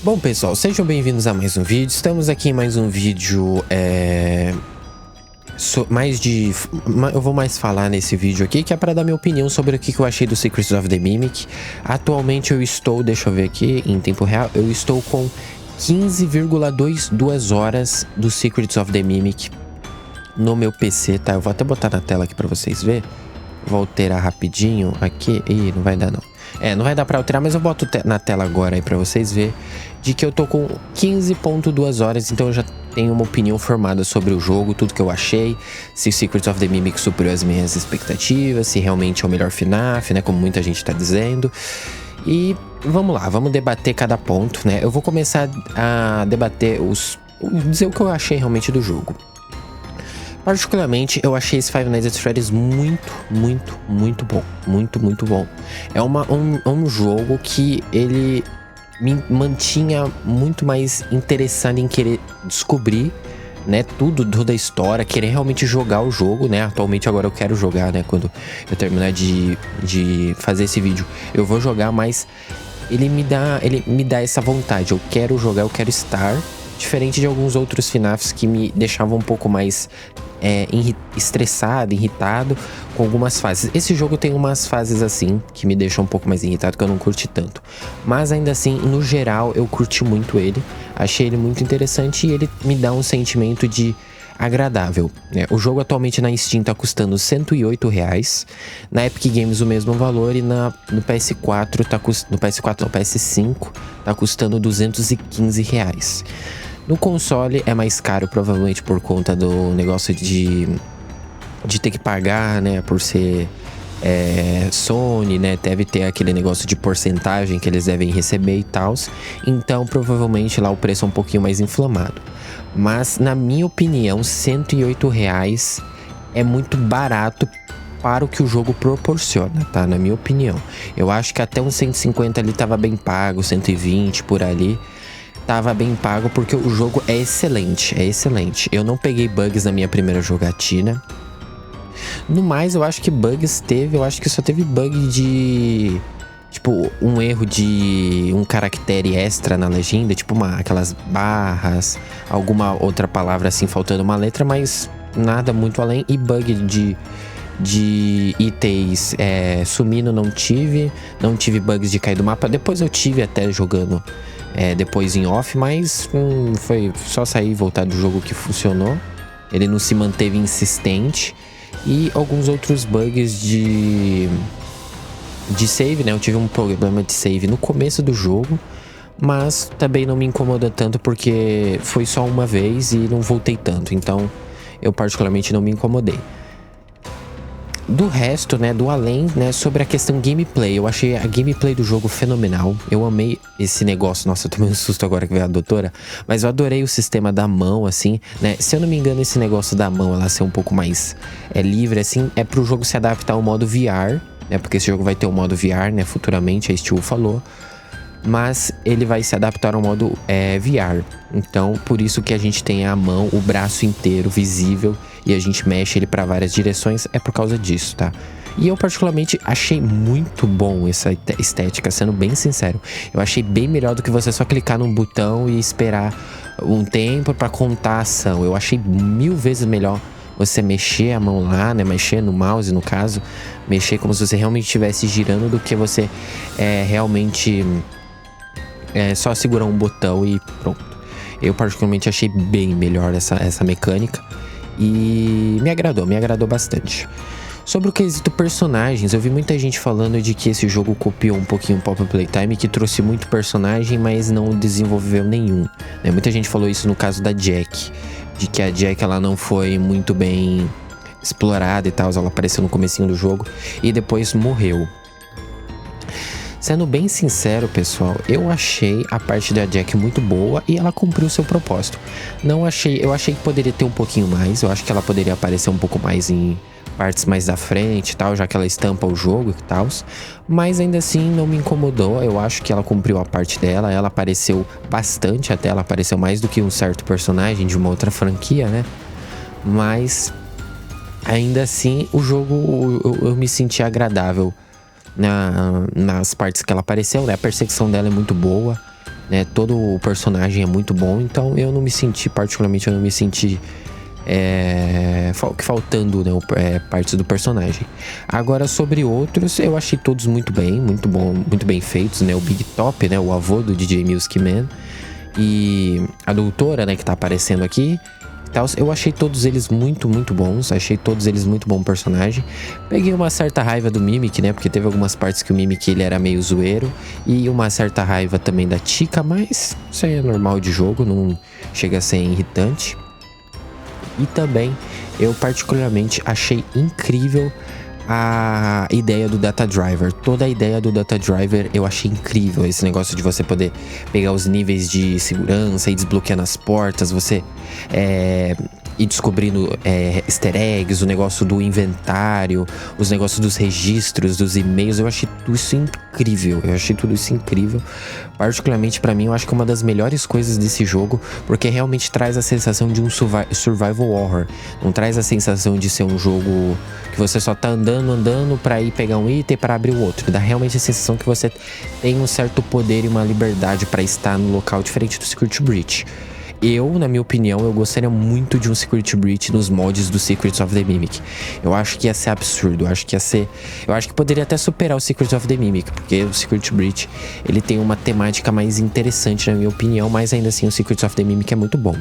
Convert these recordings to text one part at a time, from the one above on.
Bom, pessoal, sejam bem-vindos a mais um vídeo. Estamos aqui em mais um vídeo, eu vou mais falar nesse vídeo aqui, que é para dar minha opinião sobre o que eu achei do Secrets of the Mimic. Atualmente eu estou, deixa eu ver aqui, em tempo real, eu estou com 15,22 horas do Secrets of the Mimic no meu PC, tá? Eu vou até botar na tela aqui para vocês verem. Vou alterar rapidinho aqui. Ih, não vai dar não. Não vai dar pra alterar, mas eu boto na tela agora aí pra vocês verem de que eu tô com 15,2 horas, então eu já tenho uma opinião formada sobre o jogo, tudo que eu achei, se Secrets of the Mimic superou as minhas expectativas, se realmente é o melhor FNAF, né, como muita gente tá dizendo. E vamos lá, vamos debater cada ponto, né? Eu vou começar a debater dizer o que eu achei realmente do jogo. Particularmente, eu achei esse Five Nights at Freddy's muito bom. Muito bom. É um jogo que ele me mantinha muito mais interessado em querer descobrir, né, toda a história, querer realmente jogar o jogo, né? Atualmente agora eu quero jogar, né? Quando eu terminar de fazer esse vídeo, eu vou jogar, mas ele me dá essa vontade. Eu quero jogar, eu quero estar. Diferente de alguns outros FNAFs que me deixavam um pouco mais estressado, irritado com algumas fases. Esse jogo tem umas fases assim que me deixam um pouco mais irritado, que eu não curti tanto. Mas ainda assim, no geral, eu curti muito ele. Achei ele muito interessante e ele me dá um sentimento de agradável, né? O jogo atualmente na Steam tá custando R$108. Na Epic Games o mesmo valor e no PS4 no PS5 tá custando R$215. No console é mais caro, provavelmente por conta do negócio de ter que pagar, né? Por ser Sony, né? Deve ter aquele negócio de porcentagem que eles devem receber e tal. Então, provavelmente lá o preço é um pouquinho mais inflamado. Mas, na minha opinião, R$108 é muito barato para o que o jogo proporciona, tá? Na minha opinião. Eu acho que até uns 150 ali tava bem pago, 120 por ali. Tava bem pago porque o jogo é excelente, Eu não peguei bugs na minha primeira jogatina. No mais, eu acho que bugs eu acho que só teve bug de... Tipo, um erro de um caractere extra na legenda, tipo aquelas barras, alguma outra palavra assim, faltando uma letra, mas nada muito além. E bug de itens sumindo não tive bugs de cair do mapa. Depois eu tive até jogando depois em off, mas foi só sair e voltar do jogo que funcionou. Ele não se manteve insistente. E alguns outros bugs de save, né? Eu tive um problema de save no começo do jogo, mas também não me incomoda tanto porque foi só uma vez e não voltei tanto. Então eu particularmente não me incomodei. Do resto, né, do além, né, sobre a questão gameplay, eu achei a gameplay do jogo fenomenal. Eu amei esse negócio. Nossa, eu tomei um susto agora que veio a doutora. Mas eu adorei o sistema da mão, assim, né. Se eu não me engano, esse negócio da mão, ela ser um pouco mais livre, assim, é pro jogo se adaptar ao modo VR, né. Porque esse jogo vai ter o modo VR, né, futuramente, a Stu falou. Mas ele vai se adaptar ao modo VR. Então, por isso que a gente tem a mão, o braço inteiro visível e a gente mexe ele para várias direções, é por causa disso, tá? E eu particularmente achei muito bom essa estética, sendo bem sincero. Eu achei bem melhor do que você só clicar num botão e esperar um tempo para contar a ação. Eu achei 1000 vezes melhor você mexer a mão lá, né? Mexer no mouse, no caso. Mexer como se você realmente estivesse girando do que você realmente... só segurar um botão e pronto. Eu particularmente achei bem melhor essa mecânica e me agradou bastante. Sobre o quesito personagens, eu vi muita gente falando de que esse jogo copiou um pouquinho o Poppy Playtime, que trouxe muito personagem, mas não desenvolveu nenhum, né? Muita gente falou isso no caso da Jack, de que a Jack ela não foi muito bem explorada e tal, ela apareceu no comecinho do jogo e depois morreu. Sendo bem sincero, pessoal, eu achei a parte da Jack muito boa e ela cumpriu o seu propósito. Eu achei que poderia ter um pouquinho mais, eu acho que ela poderia aparecer um pouco mais em partes mais da frente e tal, já que ela estampa o jogo e tal. Mas ainda assim não me incomodou, eu acho que ela cumpriu a parte dela, ela apareceu bastante até, ela apareceu mais do que um certo personagem de uma outra franquia, né? Mas ainda assim o jogo eu me senti agradável nas partes que ela apareceu, né? A perseguição dela é muito boa. né? Todo o personagem é muito bom, então eu não me senti, particularmente, eu não me senti faltando, né, partes do personagem. Agora, sobre outros, eu achei todos muito bem, muito bom, muito bem feitos, né? O Big Top, né, o avô do DJ Music Man, e a doutora, né, que tá aparecendo aqui. Eu achei todos eles muito bons. Achei todos eles muito bom personagem. Peguei uma certa raiva do Mimic, né? Porque teve algumas partes que o Mimic ele era meio zoeiro. E uma certa raiva também da Chica. Mas isso aí é normal de jogo. Não chega a ser irritante. E também eu particularmente achei incrível a ideia do Data Driver. Toda a ideia do Data Driver eu achei incrível. Esse negócio de você poder pegar os níveis de segurança e desbloqueando as portas, você ir descobrindo easter eggs, o negócio do inventário, os negócios dos registros, dos e-mails. Eu achei tudo isso incrível. Particularmente pra mim, eu acho que é uma das melhores coisas desse jogo, porque realmente traz a sensação de um survival horror. Não traz a sensação de ser um jogo que você só tá andando pra ir pegar um item para abrir o outro. Dá realmente a sensação que você tem um certo poder e uma liberdade pra estar no local diferente do Security Breach. Na minha opinião, eu gostaria muito de um Security Breach nos mods do Secrets of the Mimic. Eu acho que ia ser absurdo, eu acho que poderia até superar o Secrets of the Mimic, porque o Security Breach, ele tem uma temática mais interessante na minha opinião, mas ainda assim o Secrets of the Mimic é muito bom.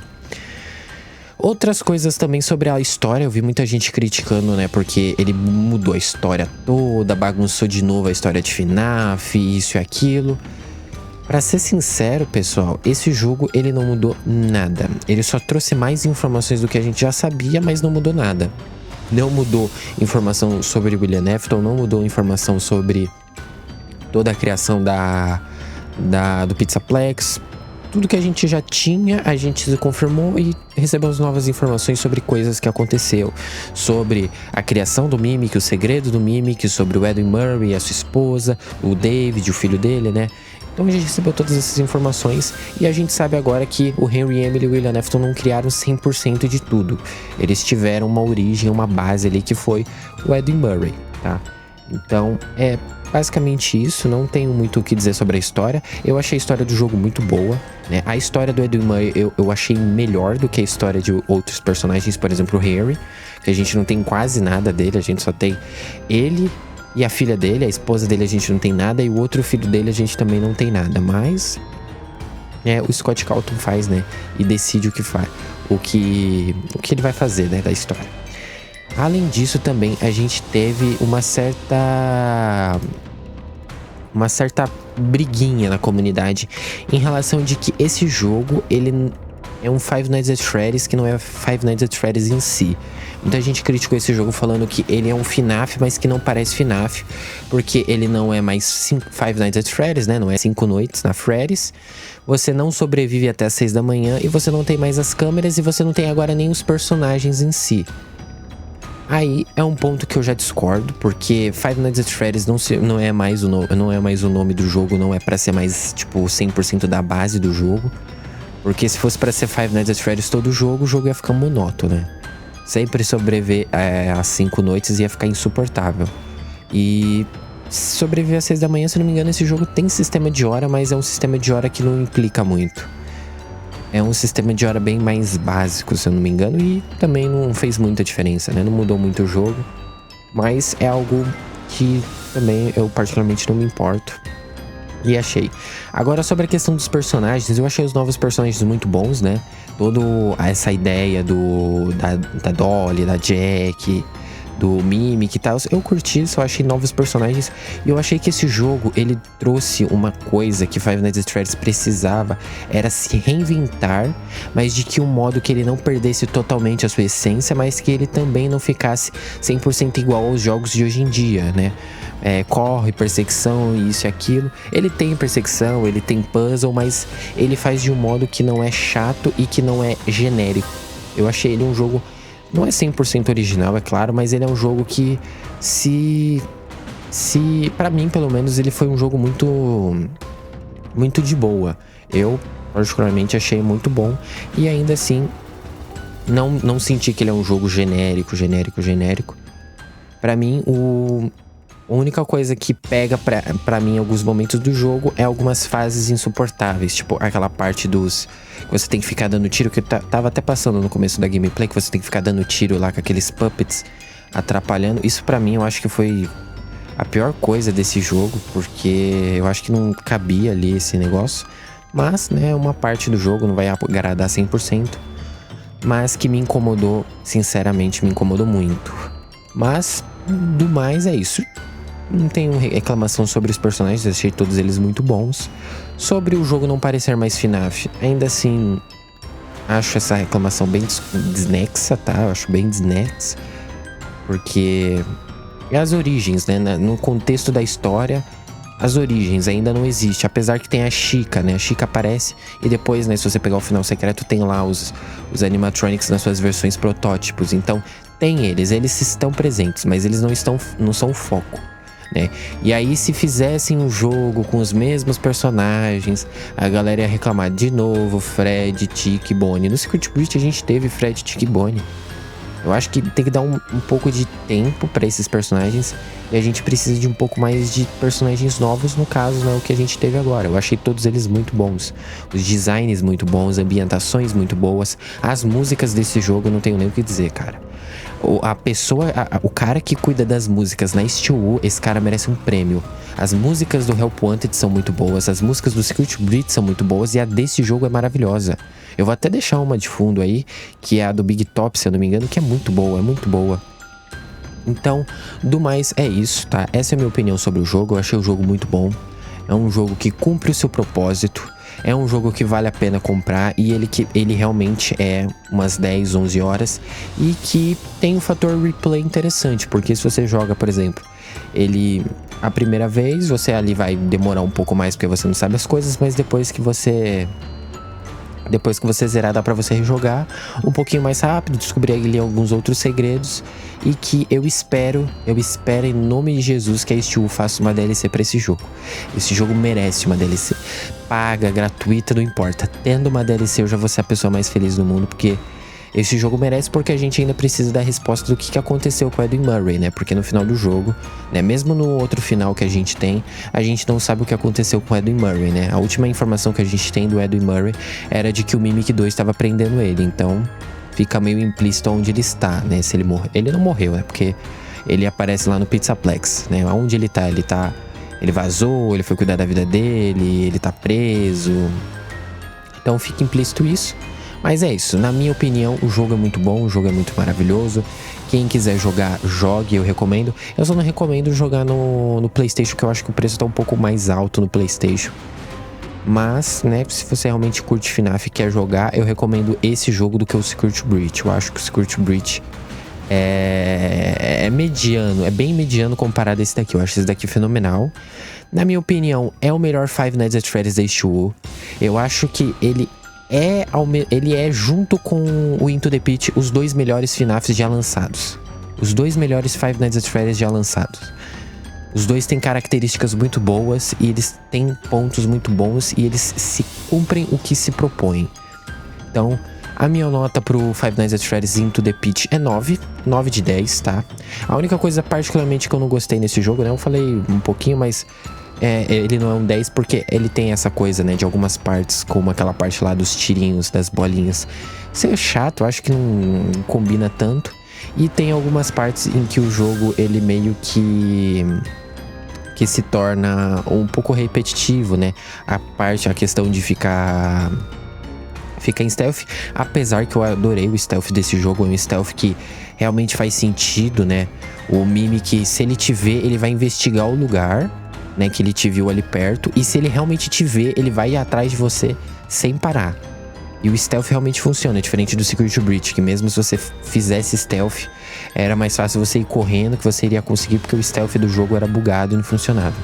Outras coisas também sobre a história, eu vi muita gente criticando, né, porque ele mudou a história toda, bagunçou de novo a história de FNAF, isso e aquilo. Pra ser sincero, pessoal, esse jogo ele não mudou nada. Ele só trouxe mais informações do que a gente já sabia, mas não mudou nada. Não mudou informação sobre William Afton, não mudou informação sobre toda a criação do Pizzaplex. Tudo que a gente já tinha, a gente confirmou e recebemos novas informações sobre coisas que aconteceu. Sobre a criação do Mimic, o segredo do Mimic, sobre o Edwin Murray, a sua esposa, o David, o filho dele, né? Então a gente recebeu todas essas informações e a gente sabe agora que o Henry Emily e o William Afton não criaram 100% de tudo. Eles tiveram uma origem, uma base ali que foi o Edwin Murray, tá? Então é basicamente isso, não tenho muito o que dizer sobre a história. Eu achei a história do jogo muito boa, né? A história do Edwin Murray eu achei melhor do que a história de outros personagens, por exemplo o Henry, que a gente não tem quase nada dele, a gente só tem ele e a filha dele, a esposa dele a gente não tem nada, e o outro filho dele a gente também não tem nada, mas o Scott Calton faz, né, e decide o que ele vai fazer, né, da história. Além disso também a gente teve uma certa briguinha na comunidade em relação de que esse jogo, ele é um Five Nights at Freddy's que não é Five Nights at Freddy's em si. Muita gente criticou esse jogo falando que ele é um FNAF, mas que não parece FNAF, porque ele não é mais Five Nights at Freddy's, né? Não é 5 noites na Freddy's. Você não sobrevive até as 6 da manhã e você não tem mais as câmeras e você não tem agora nem os personagens em si. Aí é um ponto que eu já discordo, porque Five Nights at Freddy's não é mais o nome do jogo, não é pra ser mais, tipo, 100% da base do jogo. Porque se fosse pra ser Five Nights at Freddy's todo o jogo ia ficar monótono, né? Sempre sobreviver às 5 noites ia ficar insuportável. E sobreviver às 6 da manhã, se não me engano, esse jogo tem sistema de hora, mas é um sistema de hora que não implica muito. É um sistema de hora bem mais básico, se eu não me engano, e também não fez muita diferença, né? Não mudou muito o jogo, mas é algo que também eu particularmente não me importo. E achei. Agora, sobre a questão dos personagens, eu achei os novos personagens muito bons, né? Toda essa ideia da Dolly, da Jack, do Mimic e tal, eu curti, só achei novos personagens. E eu achei que esse jogo, ele trouxe uma coisa que Five Nights at Freddy's precisava, era se reinventar, mas de que um modo que ele não perdesse totalmente a sua essência, mas que ele também não ficasse 100% igual aos jogos de hoje em dia, né? Corre, perseguição, isso e aquilo. Ele tem perseguição, ele tem puzzle, mas ele faz de um modo que não é chato e que não é genérico. Eu achei ele um jogo, não é 100% original, é claro, mas ele é um jogo que pra mim, pelo menos, ele foi um jogo muito de boa. Eu, particularmente, achei muito bom. E ainda assim, não senti que ele é um jogo genérico. Pra mim, A única coisa que pega pra mim em alguns momentos do jogo é algumas fases insuportáveis. Tipo, aquela parte dos... Você tem que ficar dando tiro, que tava até passando no começo da gameplay, que você tem que ficar dando tiro lá com aqueles puppets atrapalhando. Isso pra mim eu acho que foi a pior coisa desse jogo, porque eu acho que não cabia ali esse negócio. Mas, né, uma parte do jogo não vai agradar 100%. Mas que me incomodou, sinceramente, me incomodou muito. Mas, do mais, é isso. Não tenho reclamação sobre os personagens, achei todos eles muito bons. Sobre o jogo não parecer mais FNAF, ainda assim, acho essa reclamação bem desnexa, tá? Eu acho bem desnexa. Porque é as origens, né? No contexto da história, as origens ainda não existem. Apesar que tem a Chica, né? A Chica aparece e depois, né? Se você pegar o final secreto, tem lá os animatronics nas suas versões protótipos. Então, tem eles estão presentes, mas eles não são o foco. Né? E aí, se fizessem um jogo com os mesmos personagens, a galera ia reclamar de novo: Fred, Tick, Bonnie. No Secret Breach a gente teve Fred, Tick e Bonnie. Eu acho que tem que dar um pouco de tempo pra esses personagens, e a gente precisa de um pouco mais de personagens novos. No caso, não é o que a gente teve agora. Eu achei todos eles muito bons, os designs muito bons, ambientações muito boas, as músicas desse jogo eu não tenho nem o que dizer, cara. O cara que cuida das músicas na Steel, esse cara merece um prêmio. As músicas do Help Wanted são muito boas, as músicas do Secret Breach são muito boas, e a desse jogo é maravilhosa. Eu vou até deixar uma de fundo aí, que é a do Big Top, se eu não me engano, que é muito boa, é muito boa. Então, do mais, é isso, tá? Essa é a minha opinião sobre o jogo. Eu achei o jogo muito bom. É um jogo que cumpre o seu propósito. É um jogo que vale a pena comprar, e ele realmente é umas 10, 11 horas, e que tem um fator replay interessante, porque se você joga, por exemplo, ele a primeira vez, você ali vai demorar um pouco mais porque você não sabe as coisas, mas depois que você zerar, dá pra você rejogar um pouquinho mais rápido, descobrir ali alguns outros segredos, e que eu espero em nome de Jesus que a Steel faça uma DLC pra esse jogo. Esse jogo merece uma DLC. Paga, gratuita, não importa. Tendo uma DLC, eu já vou ser a pessoa mais feliz do mundo, porque esse jogo merece, porque a gente ainda precisa da resposta do que aconteceu com o Edwin Murray, né? Porque no final do jogo, né, mesmo no outro final que a gente tem, a gente não sabe o que aconteceu com o Edwin Murray, né? A última informação que a gente tem do Edwin Murray era de que o Mimic 2 estava prendendo ele, então fica meio implícito onde ele está, né? Se ele morreu. Ele não morreu, né? Porque ele aparece lá no Pizzaplex, né? Onde ele tá? Ele vazou, ele foi cuidar da vida dele, ele tá preso. Então fica implícito isso. Mas é isso, na minha opinião, o jogo é muito bom, o jogo é muito maravilhoso. Quem quiser jogar, jogue, eu recomendo. Eu só não recomendo jogar no PlayStation, porque eu acho que o preço tá um pouco mais alto no PlayStation. Mas, né, se você realmente curte FNAF e quer jogar, eu recomendo esse jogo do que o Secret Breach. Eu acho que o Secret Breach é mediano, é bem mediano comparado a esse daqui. Eu acho esse daqui fenomenal. Na minha opinião, é o melhor Five Nights at Freddy's da H2O. Eu acho que ele é, junto com o Into the Pit, os dois melhores FNAFs já lançados. Os dois melhores Five Nights at Freddy's já lançados. Os dois têm características muito boas, e eles têm pontos muito bons, e eles se cumprem o que se propõem. Então, a minha nota pro Five Nights at Freddy's Into the Pit é 9 de 10, tá? A única coisa particularmente que eu não gostei nesse jogo, né? Eu falei um pouquinho, mas ele não é um 10 porque ele tem essa coisa, né? De algumas partes, como aquela parte lá dos tirinhos, das bolinhas. Isso é chato, eu acho que não combina tanto. E tem algumas partes em que o jogo, ele meio que se torna um pouco repetitivo, né? A questão de ficar em stealth, apesar que eu adorei o stealth desse jogo. É um stealth que realmente faz sentido, né? O Mimic, se ele te vê, ele vai investigar o lugar, né, que ele te viu ali perto, e se ele realmente te vê, ele vai ir atrás de você sem parar. E o stealth realmente funciona, diferente do Secret Breach, que mesmo se você fizesse stealth, era mais fácil você ir correndo, que você iria conseguir, porque o stealth do jogo era bugado e não funcionava.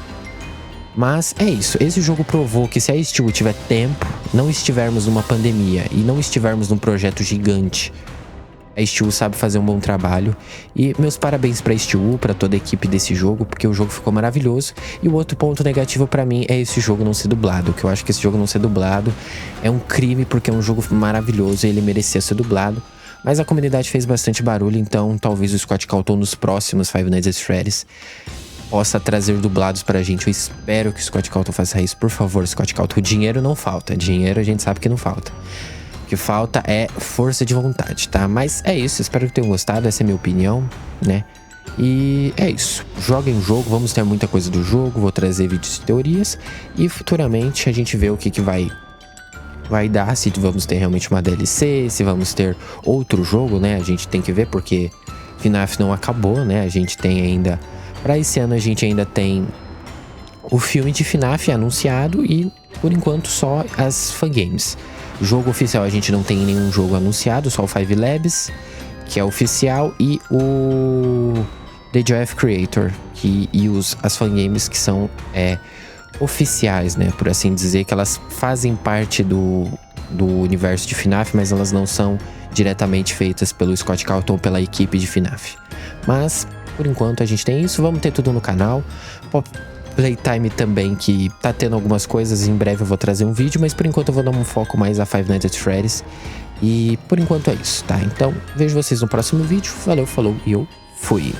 Mas é isso, esse jogo provou que se a Steel tiver tempo, não estivermos numa pandemia e não estivermos num projeto gigante, a Steel sabe fazer um bom trabalho. E meus parabéns pra Steel, pra toda a equipe desse jogo, porque o jogo ficou maravilhoso. E o outro ponto negativo pra mim é esse jogo não ser dublado, que eu acho que esse jogo não ser dublado é um crime, porque é um jogo maravilhoso e ele merecia ser dublado. Mas a comunidade fez bastante barulho, então talvez o Scott Calton nos próximos Five Nights at Freddy's possa trazer dublados pra gente. Eu espero que o Scott Calton faça isso. Por favor, Scott Calton. O dinheiro não falta. Dinheiro a gente sabe que não falta. O que falta é força de vontade, tá? Mas é isso. Espero que tenham gostado. Essa é a minha opinião, né? E é isso. Joguem o jogo. Vamos ter muita coisa do jogo. Vou trazer vídeos e teorias. E futuramente a gente vê o que vai dar. Se vamos ter realmente uma DLC. Se vamos ter outro jogo, né? A gente tem que ver porque FNAF não acabou, né? A gente tem ainda... Pra esse ano a gente ainda tem o filme de FNAF anunciado e, por enquanto, só as fangames. Jogo oficial a gente não tem nenhum jogo anunciado, só o Five Labs, que é oficial, e o The Joy of Creator, e as fangames que são oficiais, né? Por assim dizer, que elas fazem parte do universo de FNAF, mas elas não são diretamente feitas pelo Scott Calton ou pela equipe de FNAF. Mas... por enquanto a gente tem isso, vamos ter tudo no canal. Playtime também, que tá tendo algumas coisas, em breve eu vou trazer um vídeo, mas por enquanto eu vou dar um foco mais a Five Nights at Freddy's. E por enquanto é isso, tá? Então vejo vocês no próximo vídeo, valeu, falou e eu fui!